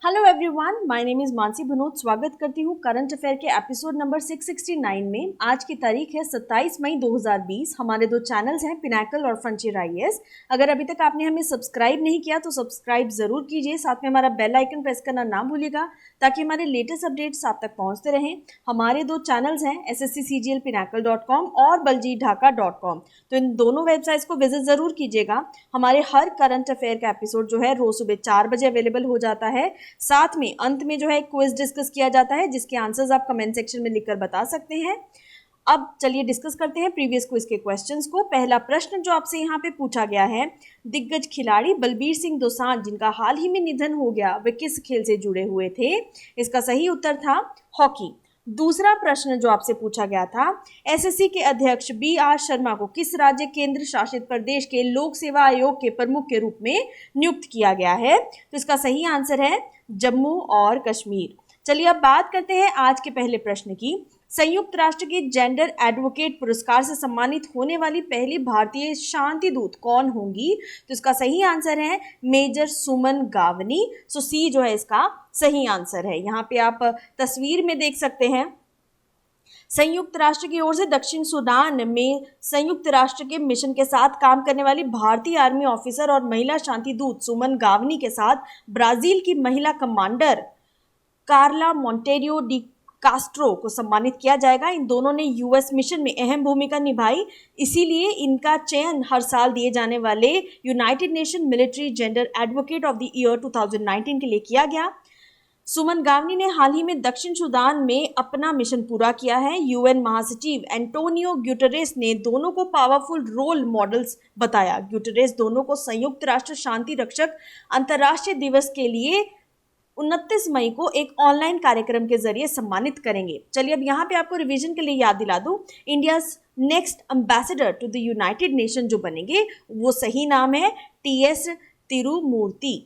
Hello everyone, my name is Mansi Bhanot. स्वागत करती हूँ करंट अफेयर के एपिसोड नंबर 669 में। आज की तारीख है 27 मई 2020। हमारे दो चैनल्स हैं, पिनाकल और फ्रंटियर आईएएस। अगर अभी तक आपने हमें सब्सक्राइब नहीं किया तो सब्सक्राइब जरूर कीजिए, साथ में हमारा बेल आइकन प्रेस करना ना भूलिएगा ताकि हमारे लेटेस्ट अपडेट्स आप तक पहुंचते रहें। हमारे दो चैनल्स हैं ssccglpinacle.com और baljeetdhaka.com, तो इन दोनों वेबसाइट्स को विजिट जरूर कीजिएगा। हमारे हर करंट अफेयर का एपिसोड जो है रोज सुबह 4 बजे अवेलेबल हो जाता है। साथ में अंत में जो है क्विज डिस्कस किया जाता है, जिसके आंसर्स आप कमेंट सेक्शन में लिखकर बता सकते हैं। अब चलिए डिस्कस करते हैं प्रीवियस क्विज के क्वेश्चंस को। पहला प्रश्न जो आपसे यहाँ पे पूछा गया है, दिग्गज खिलाड़ी बलबीर सिंह दोसांझ जिनका हाल ही में निधन हो गया, वे किस खेल से जुड़े हुए थे? इसका सही उत्तर था हॉकी। दूसरा प्रश्न जो आपसे पूछा गया था, एसएससी के अध्यक्ष बी.आर. शर्मा को किस राज्य केंद्र शासित प्रदेश के लोक सेवा आयोग के प्रमुख के रूप में नियुक्त किया गया है? तो इसका सही आंसर है जम्मू और कश्मीर। चलिए अब बात करते हैं आज के पहले प्रश्न की। संयुक्त राष्ट्र के जेंडर एडवोकेट पुरस्कार से सम्मानित होने वाली पहली भारतीय शांति दूत कौन होंगी? तो इसका सही आंसर है मेजर सुमन गावनी। सो सी जो है इसका सही आंसर है। यहाँ पे आप तस्वीर में देख सकते हैं, संयुक्त राष्ट्र की ओर से दक्षिण सूडान में संयुक्त राष्ट्र के मिशन के साथ काम करने वाली भारतीय आर्मी ऑफिसर और महिला शांति दूत सुमन गावनी के साथ ब्राजील की महिला कमांडर कार्ला मोंटेरियो डी कास्ट्रो को सम्मानित किया जाएगा। इन दोनों ने यूएस मिशन में अहम भूमिका निभाई, इसीलिए इनका चयन हर साल दिए जाने वाले United nation military gender advocate of the year 2019 के लिए किया गया। सुमन गावनी ने हाल ही में दक्षिण सूडान में अपना मिशन पूरा किया है। यूएन महासचिव एंटोनियो ग्यूटरेस ने दोनों को पावरफुल रोल मॉडल्स बताया। ग्यूटरेस दोनों को संयुक्त राष्ट्र शांति रक्षक अंतर्राष्ट्रीय दिवस के लिए 29 मई को एक ऑनलाइन कार्यक्रम के जरिए सम्मानित करेंगे। चलिए अब यहाँ पे आपको रिवीजन के लिए याद दिला दूं, India next ambassador to the United Nation जो बनेंगे वो सही नाम है टीएस तिरुमूर्ति।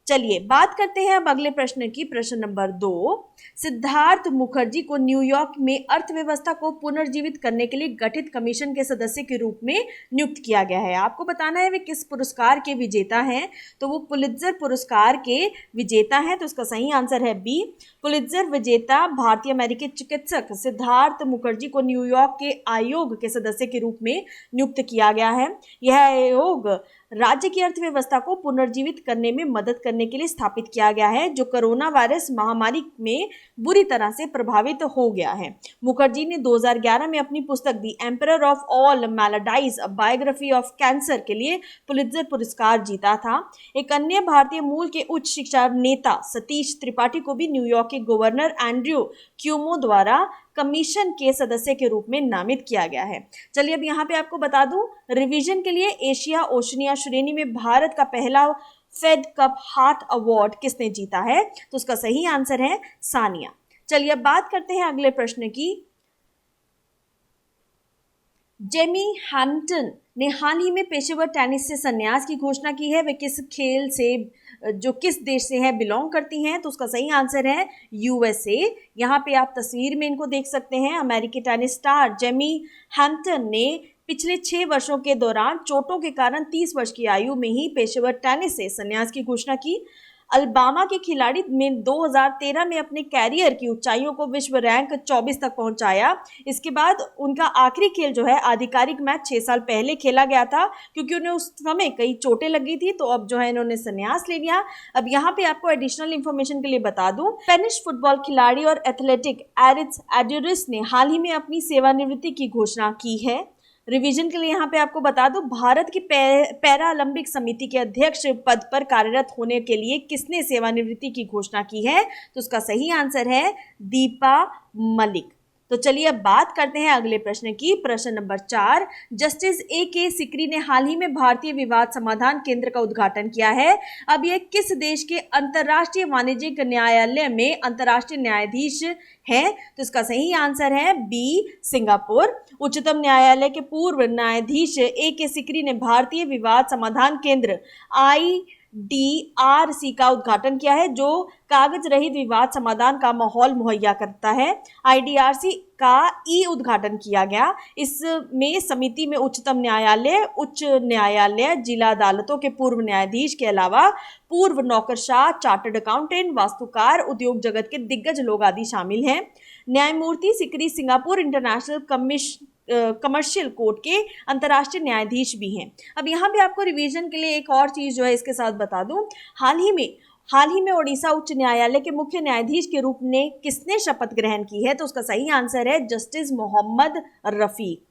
चलिए बात करते हैं अब अगले प्रश्न की। प्रश्न नंबर 2, सिद्धार्थ मुखर्जी को न्यूयॉर्क में अर्थव्यवस्था को पुनर्जीवित करने के लिए गठित कमीशन के सदस्य के रूप में नियुक्त किया गया है। आपको बताना है वे किस पुरस्कार के विजेता हैं। तो वो पुलित्जर पुरस्कार के विजेता हैं। तो इसका सही आंसर है बी। पुलित्जर विजेता भारतीय अमेरिकी चिकित्सक सिद्धार्थ मुखर्जी को न्यूयॉर्क के आयोग के सदस्य के रूप में नियुक्त किया गया है। यह आयोग राज्य की अर्थव्यवस्था को पुनर्जीवित करने में मदद करने के लिए स्थापित किया गया है, जो कोरोना वायरस महामारी में बुरी तरह से प्रभावित हो गया है। मुखर्जी ने 2011 में अपनी पुस्तक the emperor of all maladies a biography of cancer के लिए पुलित्जर पुरस्कार जीता था। एक अन्य भारतीय मूल के उच्च शिक्षा नेता सतीश त्रिपाठी को भी न्यूयॉर्क के गवर्नर एंड्रयू क्यूमो द्वारा कमीशन के सदस्य के रूप में नामित किया गया है। चलिए अब यहाँ पे आपको बता दूं, रिवीजन के लिए एशिया ओशनिया श्रेणी में भारत का पहला फेड कप हार्ट अवार्ड किसने जीता है? तो उसका सही आंसर है सानिया। चलिए अब बात करते हैं अगले प्रश्न की। जेमी हैम्पटन ने हाल ही में पेशेवर टेनिस से संन्यास की घोषणा की है। वे किस खेल से किस देश से है बिलोंग करती हैं? तो उसका सही आंसर है यूएसए। यहाँ पे आप तस्वीर में इनको देख सकते हैं। अमेरिकी टेनिस स्टार जेमी हैम्पटन ने पिछले 6 वर्षों के दौरान चोटों के कारण 30 वर्ष की आयु में ही पेशेवर टेनिस से संन्यास की घोषणा की। अलबामा के खिलाड़ी में 2013 में अपने कैरियर की ऊंचाइयों को विश्व रैंक 24 तक पहुंचाया। इसके बाद उनका आखिरी खेल जो है आधिकारिक मैच 6 साल पहले खेला गया था, क्योंकि उन्हें उस समय कई चोटें लगी थी। तो अब जो है इन्होंने संन्यास ले लिया। अब यहाँ पे आपको एडिशनल इन्फॉर्मेशन के लिए बता दूं, स्पेनिश फुटबॉल खिलाड़ी और एथलेटिक एरिस एड्यूरिस ने हाल ही में अपनी सेवानिवृत्ति की घोषणा की है। रिवीजन के लिए यहाँ पे आपको बता दूं, भारत की पैरा ओलंपिक समिति के अध्यक्ष पद पर कार्यरत होने के लिए किसने सेवानिवृत्ति की घोषणा की है? तो उसका सही आंसर है दीपा मलिक। तो चलिए अब बात करते हैं अगले प्रश्न की। प्रश्न नंबर 4, जस्टिस ए.के. सिकरी ने हाल ही में भारतीय विवाद समाधान केंद्र का उद्घाटन किया है। अब यह किस देश के अंतर्राष्ट्रीय वाणिज्यिक न्यायालय में अंतर्राष्ट्रीय न्यायाधीश है? तो इसका सही आंसर है बी, सिंगापुर। उच्चतम न्यायालय के पूर्व न्यायाधीश ए.के. सिकरी ने भारतीय विवाद समाधान केंद्र DRC का उद्घाटन किया है, जो कागज रहित विवाद समाधान का माहौल मुहैया करता है। IDRC का उद्घाटन किया गया। इसमें समिति में उच्चतम न्यायालय, उच्च न्यायालय, जिला अदालतों के पूर्व न्यायाधीश के अलावा पूर्व नौकरशाह, चार्टर्ड अकाउंटेंट, वास्तुकार, उद्योग जगत के दिग्गज लोग आदि शामिल हैं। न्यायमूर्ति Sikri Singapore international commercial court के अंतर्राष्ट्रीय न्यायाधीश भी हैं। अब यहाँ पे आपको रिवीजन के लिए एक और चीज जो है इसके साथ बता दूं, हाल ही में ओडिशा उच्च न्यायालय के मुख्य न्यायाधीश के रूप में किसने शपथ ग्रहण की है? तो उसका सही आंसर है जस्टिस मोहम्मद रफीक।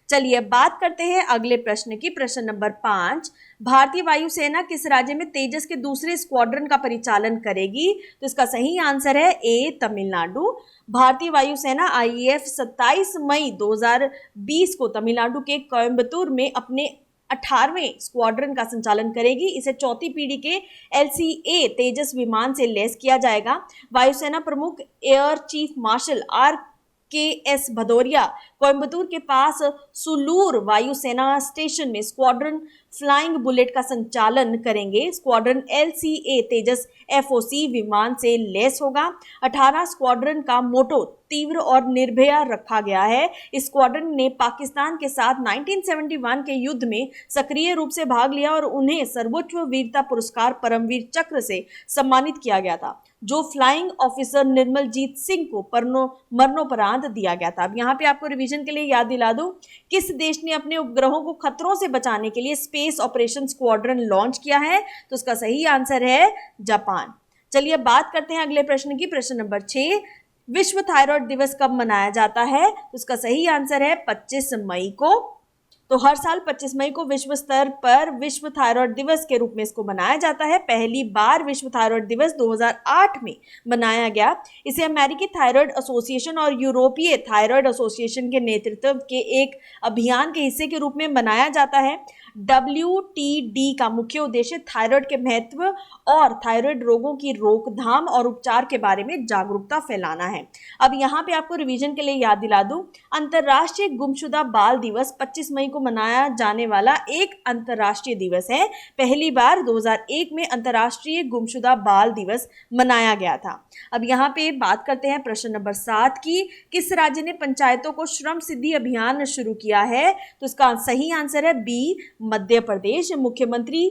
चलिए बात करते हैं अगले प्रश्न की। प्रश्न नंबर 5, भारतीय वायुसेना किस राज्य में तेजस के दूसरे स्क्वाड्रन का परिचालन करेगी? तो इसका सही आंसर है ए, तमिलनाडु। भारतीय वायुसेना IAF 27 मई 2020 को तमिलनाडु के कोयम्बतूर में अपने 18वें स्क्वाड्रन का संचालन करेगी। इसे चौथी पीढ़ी के LCA तेजस विमान से लैस किया जाएगा। वायुसेना प्रमुख air chief marshal RKS Bhadauria Coimbatore के पास सुलूर वायुसेना स्टेशन में स्क्वाड्रन फ्लाइंग बुलेट का संचालन करेंगे। स्क्वाड्रन LCA तेजस FOC विमान से लैस होगा। 18 स्क्वाड्रन का मोटो तीव्र और निर्भया रखा गया है। इस स्क्वाड्रन ने पाकिस्तान के साथ 1971 के युद्ध में सक्रिय रूप से भाग लिया और उन्हें सर्वोच्च वीरता पुरस्कार परमवीर चक्र से सम्मानित किया गया था, जो फ्लाइंग ऑफिसर निर्मलजीत सिंह को मरणोपरांत दिया गया था। अब यहाँ पे आपको रिवीजन के लिए याद दिला दूं, किस देश ने अपने उपग्रहों को खतरों से बचाने के लिए स्पेस ऑपरेशन स्क्वाड्रन लॉन्च किया है? तो उसका सही आंसर है जापान। चलिए बात करते हैं अगले प्रश्न की। प्रश्न नंबर 6, विश्व थायराइड दिवस कब मनाया जाता है? तो उसका सही आंसर है 25 मई को। तो हर साल 25 मई को विश्व स्तर पर विश्व थायराइड दिवस के रूप में इसको मनाया जाता है। पहली बार विश्व थायराइड दिवस 2008 में मनाया गया। इसे अमेरिकी थायराइड एसोसिएशन और यूरोपीय थायराइड एसोसिएशन के नेतृत्व के एक अभियान के हिस्से के रूप में मनाया जाता है। WTD का मुख्य उद्देश्य थायराइड के महत्व और थायराइड रोगों की रोकथाम और उपचार के बारे में जागरूकता फैलाना है। अब यहाँ पे आपको रिवीजन के लिए याद दिला दूं, अंतर्राष्ट्रीय गुमशुदा बाल दिवस 25 मई को मनाया जाने वाला एक अंतर्राष्ट्रीय दिवस है। पहली बार 2001 में अंतर्राष्ट्रीय गुमशुदा बाल दिवस मनाया गया था। अब यहाँ पे बात करते हैं प्रश्न नंबर 7 की। किस राज्य ने पंचायतों को श्रम सिद्धि अभियान शुरू किया है? तो इसका सही आंसर है बी, मध्य प्रदेश। मुख्यमंत्री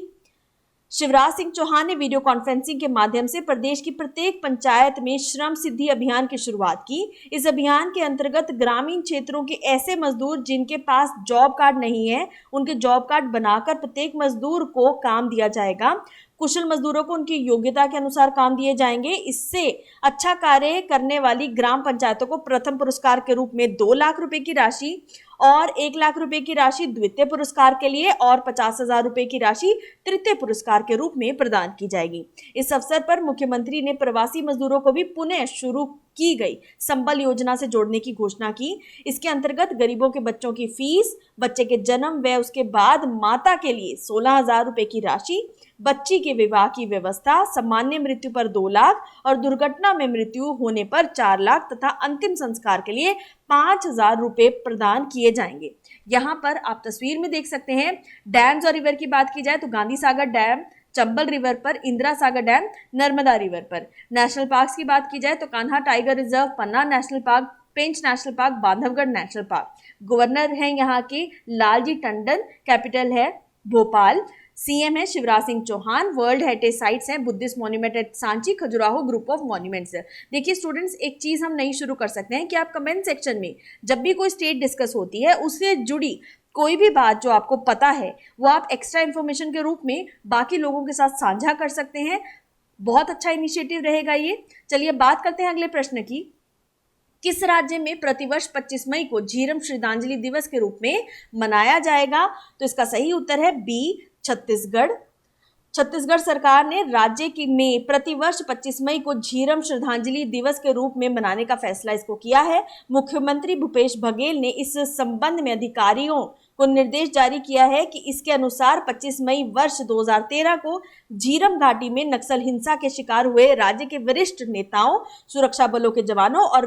शिवराज सिंह चौहान ने वीडियो कॉन्फ्रेंसिंग के माध्यम से प्रदेश की प्रत्येक पंचायत में श्रम सिद्धि अभियान की शुरुआत की। इस अभियान के अंतर्गत ग्रामीण क्षेत्रों के ऐसे मजदूर जिनके पास जॉब कार्ड नहीं है, उनके जॉब कार्ड बनाकर प्रत्येक मजदूर को काम दिया जाएगा। कुशल मजदूरों को उनकी योग्यता के अनुसार काम दिए जाएंगे। इससे अच्छा कार्य करने वाली ग्राम पंचायतों को प्रथम पुरस्कार के रूप में 2 लाख रुपए की राशि और 1 लाख रुपए की राशि द्वितीय पुरस्कार के लिए और 50,000 रुपए की राशि तृतीय पुरस्कार के रूप में प्रदान की जाएगी। इस अवसर पर मुख्यमंत्री ने प्रवासी मजदूरों को भी पुनः शुरू की गई संबल योजना से जोड़ने की घोषणा की। इसके अंतर्गत गरीबों के बच्चों की फीस, बच्चे के जन्म व उसके बाद माता के लिए 16,000 रुपए की राशि, बच्ची के विवाह की व्यवस्था, सामान्य मृत्यु पर 2 लाख और दुर्घटना में मृत्यु होने पर 4 लाख तथा अंतिम संस्कार के लिए 5,000 रुपए प्रदान किए जाएंगे। यहाँ पर आप तस्वीर में देख सकते हैं, डैम्स और रिवर की बात की जाए तो गांधी सागर डैम, चंबल रिवर पर, इंदिरा सागर डैम, नर्मदा रिवर पर। नेशनल पार्क्स की बात की जाए तो Kanha tiger reserve, Panna national park, Pench national park, Bandhavgarh national park. Governor हैं यहाँ के लालजी टंडन, कैपिटल है भोपाल। CM है Shivraj Singh Chouhan. World heritage sites हैं Buddhist monument at Sanchi, Khajuraho group of monuments. देखिए स्टूडेंट्स, एक चीज हम नहीं शुरू कर सकते हैं कि आप कमेंट सेक्शन में जब भी कोई स्टेट डिस्कस होती है उससे जुड़ी कोई भी बात जो आपको पता है वो आप एक्स्ट्रा इन्फॉर्मेशन के रूप में बाकी लोगों के साथ साझा कर सकते हैं। बहुत अच्छा इनिशिएटिव रहेगा ये। चलिए बात करते हैं अगले प्रश्न की। किस राज्य में प्रतिवर्ष 25 मई को झीरम श्रद्धांजलि दिवस के रूप में मनाया जाएगा? तो इसका सही उत्तर है बी, छत्तीसगढ़। छत्तीसगढ़ सरकार ने राज्य में प्रतिवर्ष 25 मई को झीरम श्रद्धांजलि दिवस के रूप में मनाने का फैसला इसको किया है। मुख्यमंत्री भूपेश बघेल ने इस संबंध में अधिकारियों को निर्देश जारी किया है कि इसके अनुसार 25 मई वर्ष 2013 को झीरम घाटी में नक्सल हिंसा के शिकार हुए राज्य के वरिष्ठ नेताओं, सुरक्षा बलों के जवानों और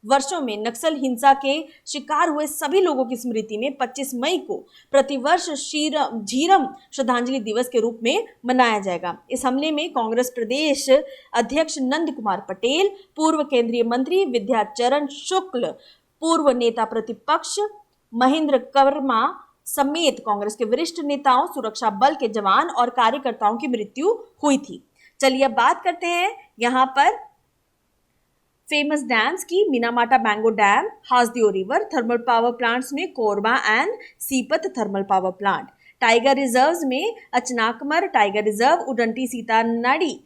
वर्षों में नक्सल हिंसा के शिकार हुए सभी लोगों की स्मृति में 25 मई को प्रतिवर्ष झीरम श्रद्धांजलि दिवस के रूप में मनाया जाएगा। इस हमले में कांग्रेस प्रदेश अध्यक्ष नंद कुमार पटेल, पूर्व केंद्रीय मंत्री विद्याचरण शुक्ल, पूर्व नेता प्रतिपक्ष महेंद्र कर्मा समेत कांग्रेस के वरिष्ठ नेताओं, सुरक्षा बल के जवान और कार्यकर्ताओं की मृत्यु हुई थी। चलिए अब बात करते हैं यहाँ पर फेमस डैम्स की। Minimata Bango dam, Hasdeo river, thermal power plants में Korba and Sipat thermal power plant. Tiger reserves में Achanakmar tiger reserve, Udanti Sitanadi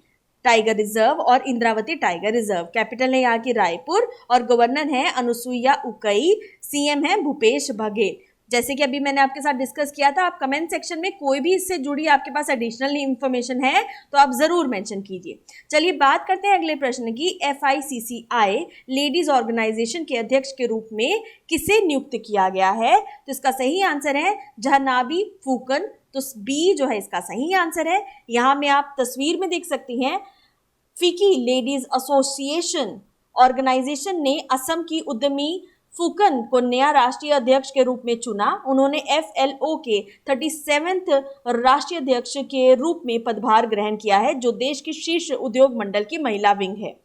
tiger reserve और इंद्रावती टाइगर रिजर्व। कैपिटल है यहाँ की रायपुर और गवर्नर है अनुसुईया उकई। सीएम है भूपेश बघेल। जैसे कि अभी मैंने आपके साथ डिस्कस किया था, आप कमेंट सेक्शन में कोई भी इससे जुड़ी आपके पास एडिशनल इंफॉर्मेशन है तो आप जरूर मेंशन कीजिए। चलिए बात करते हैं अगले प्रश्न की। FICCI लेडीज ऑर्गेनाइजेशन के अध्यक्ष के रूप में किसे नियुक्त किया गया है? तो इसका सही आंसर है जहनावी फूकन। तो बी जो है इसका सही आंसर है। यहाँ में आप तस्वीर में देख सकती हैं, फिकी लेडीज एसोसिएशन ऑर्गेनाइजेशन ने असम की उद्यमी फूकन को नया राष्ट्रीय अध्यक्ष के रूप में चुना। उन्होंने FLO के 37वें राष्ट्रीय अध्यक्ष के रूप में पदभार ग्रहण किया है, जो देश की शीर्ष उद्योग मंडल की महिला विंग है।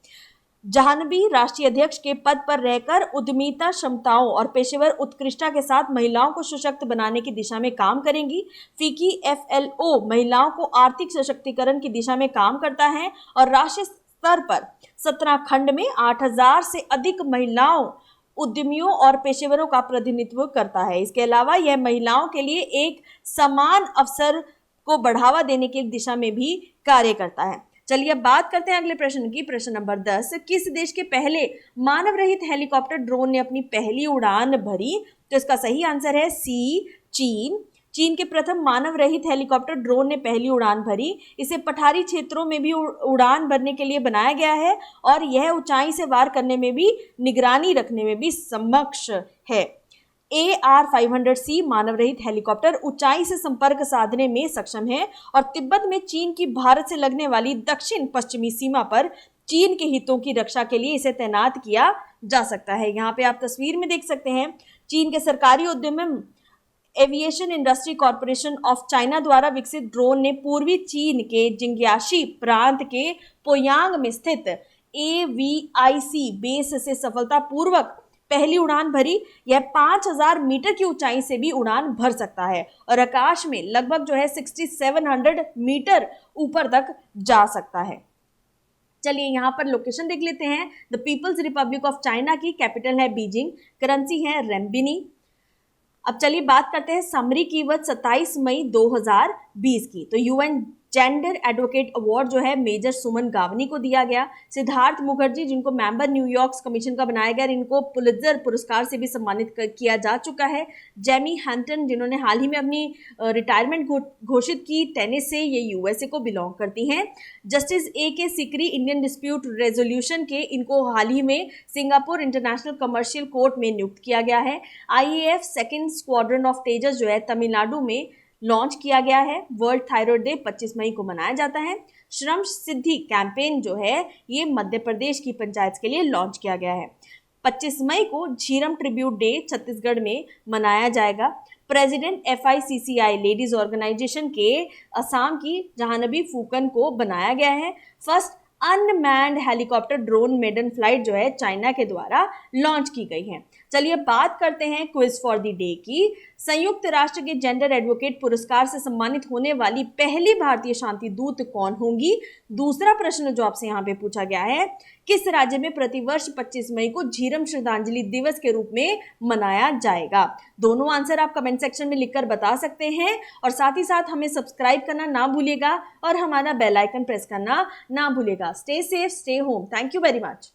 जाह्नवी राष्ट्रीय अध्यक्ष के पद पर रहकर उद्यमिता क्षमताओं और पेशेवर उत्कृष्टता के साथ महिलाओं को सशक्त बनाने की दिशा में काम करेंगी। फिकी FLO महिलाओं को आर्थिक सशक्तिकरण की दिशा में काम करता है और राष्ट्रीय स्तर पर 17 खंड में 8000 से अधिक महिलाओं उद्यमियों और पेशेवरों का प्रतिनिधित्व करता है। इसके अलावा यह महिलाओं के लिए एक समान अवसर को बढ़ावा देने की दिशा में भी कार्य करता है। चलिए अब बात करते हैं अगले प्रश्न की। प्रश्न नंबर 10, किस देश के पहले मानव रहित हेलीकॉप्टर ड्रोन ने अपनी पहली उड़ान भरी? तो इसका सही आंसर है सी, चीन। चीन के प्रथम मानव रहित हेलीकॉप्टर ड्रोन ने पहली उड़ान भरी। इसे पठारी क्षेत्रों में भी उड़ान भरने के लिए बनाया गया है और यह ऊंचाई से वार करने में भी, निगरानी रखने में भी सक्षम है। AR-500C मानव रहित हेलीकॉप्टर ऊंचाई से संपर्क साधने में सक्षम है और तिब्बत में चीन की भारत से लगने वाली दक्षिण पश्चिमी सीमा पर चीन के हितों की रक्षा के लिए इसे तैनात किया जा सकता है। यहाँ पे आप तस्वीर में देख सकते हैं, चीन के सरकारी उद्यम aviation industry corporation of China द्वारा विकसित ड्रोन ने पूर्वी चीन के जिंग्याशी प्रांत के पोयांग में स्थित AVIC बेस से सफलतापूर्वक पहली उड़ान भरी। यह 5000 मीटर की ऊंचाई से भी उड़ान भर सकता है और आकाश में लगभग जो है 6700 मीटर ऊपर तक जा सकता है। चलिए यहाँ पर लोकेशन देख लेते हैं। The people's republic of China की कैपिटल है बीजिंग, करेंसी है रेम्बिनी। अब चलिए बात करते हैं समरी कीवर्ड 27 मई 2020 की। तो UN जेंडर एडवोकेट अवार्ड जो है मेजर सुमन गावनी को दिया गया। सिद्धार्थ मुखर्जी जिनको मेंबर न्यूयॉर्क कमीशन का बनाया गया, इनको पुलित्जर पुरस्कार से भी सम्मानित किया जा चुका है। जेमी हैंटन जिन्होंने हाल ही में अपनी रिटायरमेंट घोषित की टेनिस से, ये USA को बिलोंग करती हैं। Justice AK Sikri Indian dispute resolution के, इनको हाल ही में सिंगापुर इंटरनेशनल कमर्शियल कोर्ट में नियुक्त किया गया है। IAF सेकेंड स्क्वाड्रन ऑफ तेजस जो है तमिलनाडु में लॉन्च किया गया है। वर्ल्ड थायराइड डे 25 मई को मनाया जाता है। श्रम सिद्धि कैंपेन जो है ये मध्य प्रदेश की पंचायत के लिए लॉन्च किया गया है। 25 मई को झीरम ट्रिब्यूट डे छत्तीसगढ़ में मनाया जाएगा। प्रेसिडेंट FICCI लेडीज ऑर्गेनाइजेशन के असम की जाह्नवी फूकन को बनाया गया है। First unmanned helicopter drone maiden flight जो है चाइना के द्वारा लॉन्च की गई है। चलिए बात करते हैं क्विज फॉर द डे की। संयुक्त राष्ट्र के जेंडर एडवोकेट पुरस्कार से सम्मानित होने वाली पहली भारतीय शांति दूत कौन होंगी? दूसरा प्रश्न जो आपसे यहाँ पे पूछा गया है, किस राज्य में प्रतिवर्ष 25 मई को झीरम श्रद्धांजलि दिवस के रूप में मनाया जाएगा? दोनों आंसर आप कमेंट सेक्शन में लिखकर बता सकते हैं और साथ ही साथ हमें सब्सक्राइब करना ना भूलिएगा और हमारा बेल आइकन प्रेस करना ना भूलिएगा। Stay safe, stay home. Thank you very much.